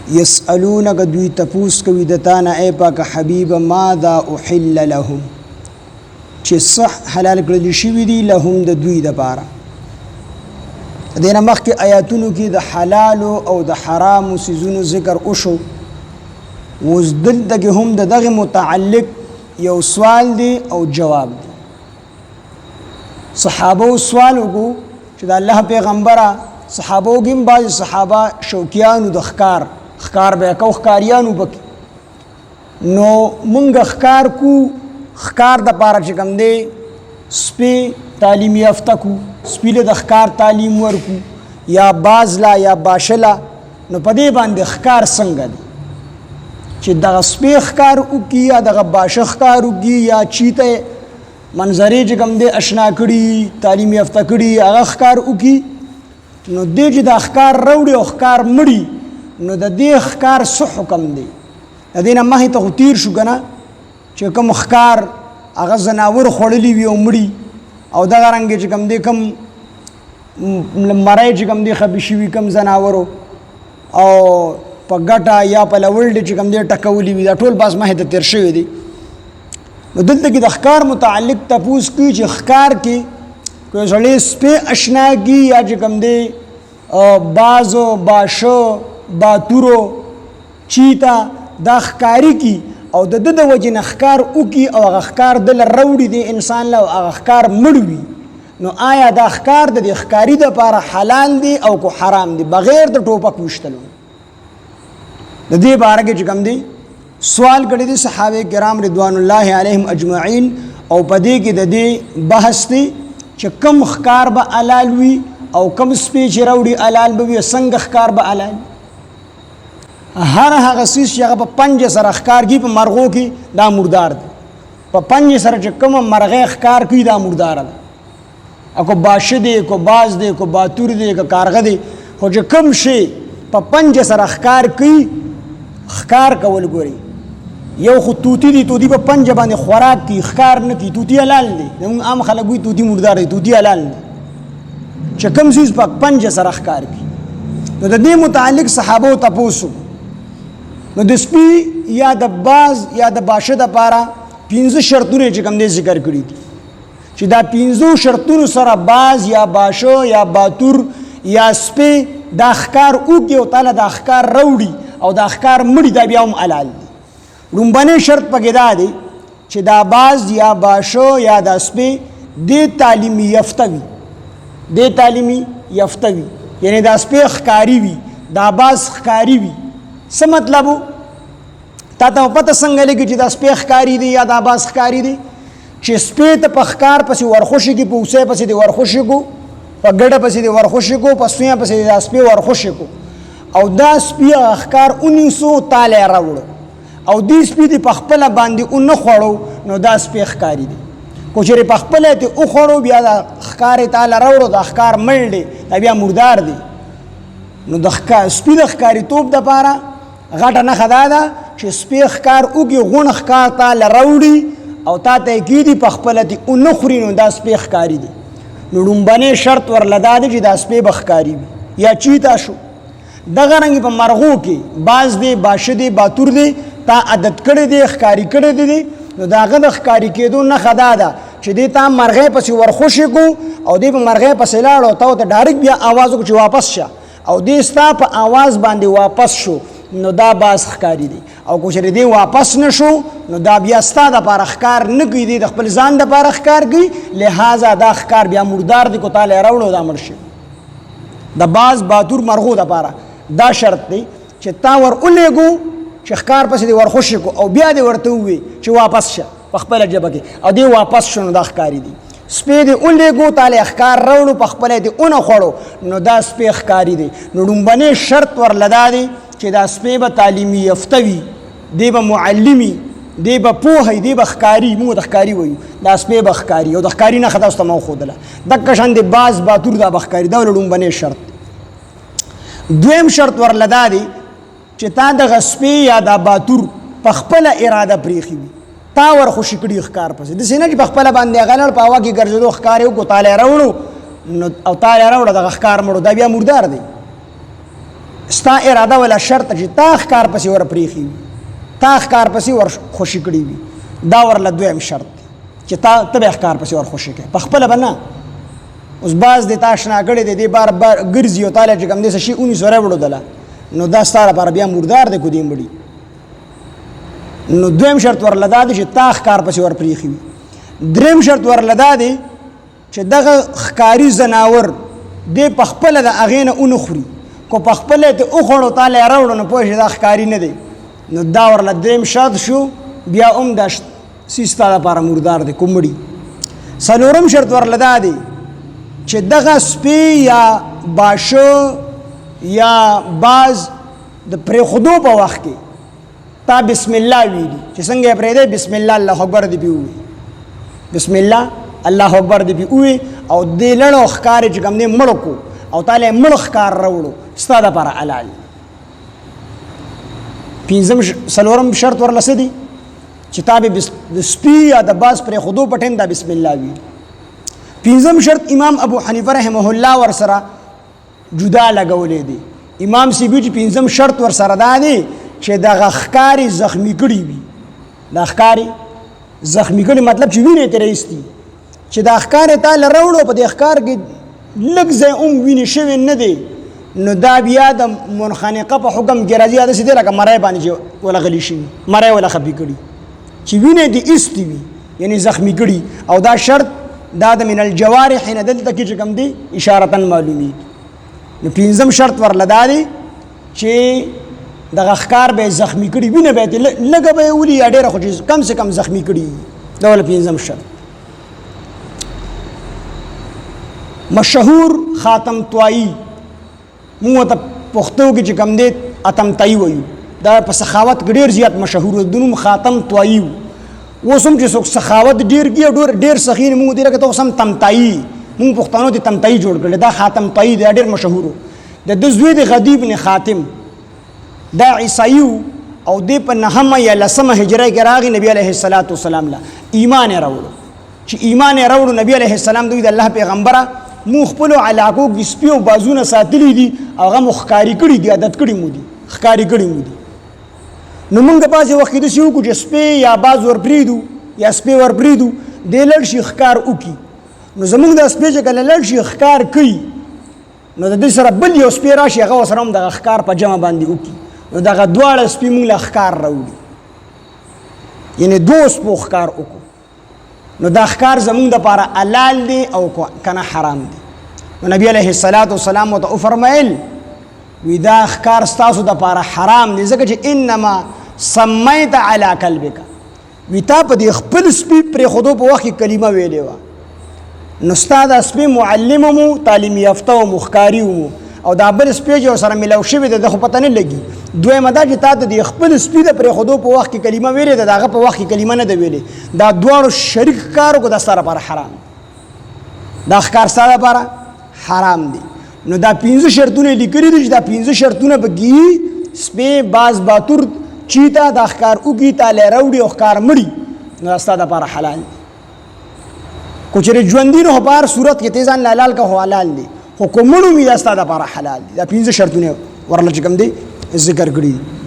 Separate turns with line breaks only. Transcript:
یسألونک دوی تپوس کوي د تا نه ای پاک حبیب ماذا احل لهم چې صح حلال کړل شوي دي لهم د دوی دپاره. د دې نه مخکې آیاتونو کې د حلالو او د حرامو څیزونو ذکر وشو. اوس دلته کې هم د دغه متعلق یو سوال دی او جواب دی. صحابه سوال وکړو چې د الله پیغمبره صحابو کې هم بعضې صحابه شوقیانو د ښکار به یې کو ښکاریانو پکې نو مونږ ښکار کو ښکار دپاره چې کوم دی سپی تعلیم یافته کو سپی له د ښکار تعلیم ورکو یا باز لا یا باشه لا نو په دې باندې ښکار څنګه دی چې دغه سپی ښکار وکړي یا دغه باشه ښکار وکړي یا چیته منظرې چې کوم دی اشنا کړي تعلیم یافته کړي هغه ښکار وکړي نو دې چې دا ښکار راوړي او ښکار مړي نو د دې ښکار څه حکم دی؟ د دې نه مخې ته خو تیر شو که نه چې کوم ښکار هغه ځناور خوړلي وي او مړي او دغه رنګې چې کوم دی کوم مری چې کوم دی خبي شوي کوم ځناورو او په ګټه یا په لوړډې چې کوم دی ټکولي وي دا ټول باز مخې ته تیر شوي دي. نو دلته کې د ښکار متعلق تپوس کوي چې ښکار کې که سړی سپی اشنا کي یا چې کوم دی بازو باشه باتورو چیتا دا ښکاري کی او د د وجې نه ښکار وکي او هغه ښکار دله راوړي دی انسان له او هغه ښکار مړ وي نو آیا دا ښکار د دې ښکاري دپاره حلال دی او کو حرام دی بغیر د ټوپک ویشتلو؟ د دې باره کې چې کوم دی سوال کړی دی صحابه کرام رضوان الله علیهم اجمعین او په دې کې د دې بحث دی چې کم ښکار به حلال وي او کم سپی چې راوړي حلال به وي څنګه ښکار به حلال هر هغه څیز چې هغه په پنجې سره ښکار کوي په مرغو کې دا مردار دی په پنجې سره چې کومه مرغۍ ښکار کوي دا مرداره ده او که باشه دی که باز دی که باتور دی که کارغه دی خو چې کوم شی په پنجې سره ښکار کوي ښکار کول ګوري یو خو توتی دی توتی په پنجه باندې خوراک کوي ښکار نه کوي توتی حلال دی زموږ عام خلک وایي توتی مردار دی توتی حلال دی چې کوم څیز په پنجه سره ښکار کوي نو د دې متعلق صحابو تپوس نو د سپي یا د باز یا د باشه دپاره 15 شرطونه چې کوم دی ذکر کړي دي چې دا 15 شرطونو سره باز یا باشه یا باتور یا سپی دا ښکار وکړي او تعالی دا ښکار راوړي او دا ښکار مړي دا بیا هم حلال دی. لومبنی شرط پکې دا دی چې دا باز یا باشه یا دا سپی دې تعلیمي یافته وي دې تعلیمي یافته وي یعنی دا سپی ښکاري وي دا باز ښکاري وي. څه مطلب و تا ته پته څنګه لګي چې دا سپی ښکاري دی یا دا باز ښکاري دی چې سپی ته په ښکار پسې ورخوشي کي په اوسۍ پسې دې ورخوشي کو په ګډه پسې دې ورخوشي کو په سویه پسې دې دا سپی ورخوشي کو او دا سپی ښکار ونیسو تالی راوړو او دې سپي دې په خپله باندې ونه خوړو نو دا سپی ښکاري دی. کو چېرې په خپله دې وخوړو بیا دا ښکار یې تاله راوړو دا ښکار مړ دی دا بیا مردار دی. نو د سپي د ښکاریتوب دپاره غټه نښه دا ده چې سپی ښکار وکړي غون ښکار تاله راوړي او تا ته یې کېدي په خپله دې ونه خوري نو دا سپی ښکاري دی. نو لومبنی شرط ورله دا دی چې دا سپی به ښکاري وي یا چیتا شو. دغه رنګې په مرغو کې باز دی باشه دی باتور دی تا عادت کړی دی ښکاري کړی دی نو د هغه د ښکاري کېدو نښه دا ده چې دې تا مرغۍ پسې ورخوشي کو او دې په مرغۍ پسې لاړ او تا ورته ډایرکټ بیا آواز وکړو چې واپس شه او دې ستا په آواز باندې واپس شو نو دا باز ښکاري دی. او که چېرې دې واپس نه شو نو دا بیا ستا دپاره ښکار نه کوي دی د خپل ځان دپاره ښکار کوي لہذا دا ښکار بیا مردار دی کو تالی راوړو دا مړ شي. د باز باتور مرغو دپاره دا شرط دی چې تا ور ولیږو چې ښکار پسې دې ورخوشي کو او بیا دې ورته ووایي چې واپس شه په خپله ژبه کې او دې واپس شو نو دا ښکاري دی. سپی دې ولیږو تالی ښکار راوړو په خپله دې ونه خوړو نو دا سپی ښکاري دی. نو لومبنی شرط ورله دا دی چې دا سپی به تعلیمي یافته وي دی به معلمي دی به پوهی دی به ښکاري موږ د ښکاري وایو دا سپی به ښکاري او د ښکاري نښه تاسو ته ما وښودله دقه شان د باز باتور دا به ښکاري دا لومبنی شرط. دویم شرط ورله دا دی چې تا دغه سپی یا دا باتور په خپله اراده پرېښي وي تا ورخوشي کړي ښکار پسې داسې نه چې په خپله باندې هغه لړ په هوا کې ګرځېدو ښکار یې وکړو تالی راوړو او تالی راوړه دغه ښکار مړو دا بیا مردار دی. ستا اراده ولا شرط چې تا ښکار پسې ور پریښي وي تا ښکار پسې ور خوشي کړي وي دا ورله دویم شرط چې ته به ښکار پسې ور خوشي کړې په خپله به نه اوس باز دې تا اشنا کړی دی دې بار بار ګرځي او تاله چې کوم دې څه شي اونې سوری وړودله نو دا ستا لپاره بیا مردار دی کودیم بړي نو دویم شرط ورله دا دی چې تا ښکار پسې ور پریښي وي دریم شرط ورله دا دی چې دغه ښکاري زناور دې په خپله د هغې نه ونه خوري کو په خپله یې ته وخوړو تاله یې راوړو نو پوه شي دا ښکاري نه دی نو دا ورله دریم شرط شو بیا هم دا سي ستا لپاره مردار دی کومړي څلورم شرط ورله دا دی چې دغه سپی یا باشه یا باز د پرېښودو په وخت کې تا بسم الله ویلي چې څنګه یې پرېږدی بسم الله الله اکبر دې پې ووایي بسم الله الله اکبر دې پې ووایي او دې لړو ښکار چې کوم دی مړ کو او تاله یې مړ ښکار راوړو ستا دپاره حلال پنځم څلورم شرط ورله څه دی چې تا به د سپي یا د باز پرېښودو په ټایم دا بسم الله وي پنځم شرط امام ابو حنیفه رحمه الله ورسره جدا لګولی دی امام سیبي چې پنځم شرط ورسره دا دی چې دغه ښکاري زخمي کړي وي دا ښکاري زخمي کړي مطلب چې وینې ترې ایستي چې دا ښکار یې تا له راوړو په دې ښکار کې لږ ځای هم وینې شوی نه دی نو دا بیا د منخنقه په حکم کې راځي داسې دی لکه مری باندې چې ولغلي شوي مری ولا خفي کړي چې وینې دې ایستي وي یعنی زخمي کړي او دا شرط دا د من الجوارح نه دلته کې چې کوم دی اشارتن معلومي نو پنځم شرط ورله دا دی چې دغه ښکار به زخمي کړي وینه به لږه به یې ولي یا ډېره خو چې کم سے کم زخمي کړي دا ول پنځم شرط مشهور خاتم طوایی مو ته پښتو کې چې کوم دی اتم طایی وایو دا په سخاوت کې ډېر زیات مشهور د نوم خاتم طوایی اوس هم چې څوک سخاوت ډېر کړي ډېر سخي موږ دې لکه ته اوس هم تمتایي موږ پښتانو دې تمتایي جوړ کړی دا خاتم طوایی دی ډېر مشهور د ده زوی د غدیب بن خاتم دا عیسایي او دې په نهمه یا لسمه هجره کې راغی نبی علیه السلام له ایمان یې راوړو چې ایمان یې راوړو نبی علیه السلام دوی د الله پیغمبره مو خپلو علاقو کې سپي او بازونه ساتلي دي او هغه مو ښکاري کړي دي عادت کړي مو دي ښکاري کړي مو دي نو موږ بعضې وخت کې داسې وکړو چې سپی یا باز ور پرېږدو یا سپی ور پرېږدو دی لړ شي ښکار وکړي نو زموږ دا سپی چې کله لړ شي ښکار کوي نو د دې سره بل یو سپی راشي هغه ورسره هم دغه ښکار په جمع باندې وکړي نو دغه دواړه سپي موږ له ښکار راوړي یعنې دوو سپو ښکار وکړو نو دا ښکار زموږ دپاره حلال دی او که نه حرام دی نو نبي علیه السلام ورته وفرمیل وی دا ښکار ستاسو دپاره حرام دی ځکه چې انما سمیت علی کلبک وی تا په دې خپل سپي پرېښودو په وخت کې کلمه ویلې وه نو ستا دا سپي معلم مو تعلیم یافته و مخکاري مو او دا بل سپی چې ورسره میلاو شوی دی د خو پته نه لګي دویمه دا چې تا ته د خپل سپي د پرېښودو په وخت کې کلمه ویلې ده د هغه په وخت کې کلمه نه ده ویلې دا دواړو شریک ښکار وکړو دا ستا لپاره حرام دا ښکار ستا لپاره حرام دی نو دا 5 شرطونه یې لیکلي دي چې دا 5 شرطونه پکې سپی باز باتور چیتا دا ښکار وکړي تالی راوړي او ښکار مړي نو دا ستا دپاره حلال دی کو چېرې ژوندي نو خو په هر صورت کې ته ځان له حلال که خو حلال دی خو که مړو وي دا ستا دپاره حلال دی دا 5 شرطونه ورله چې کوم دی ذکر کړي دي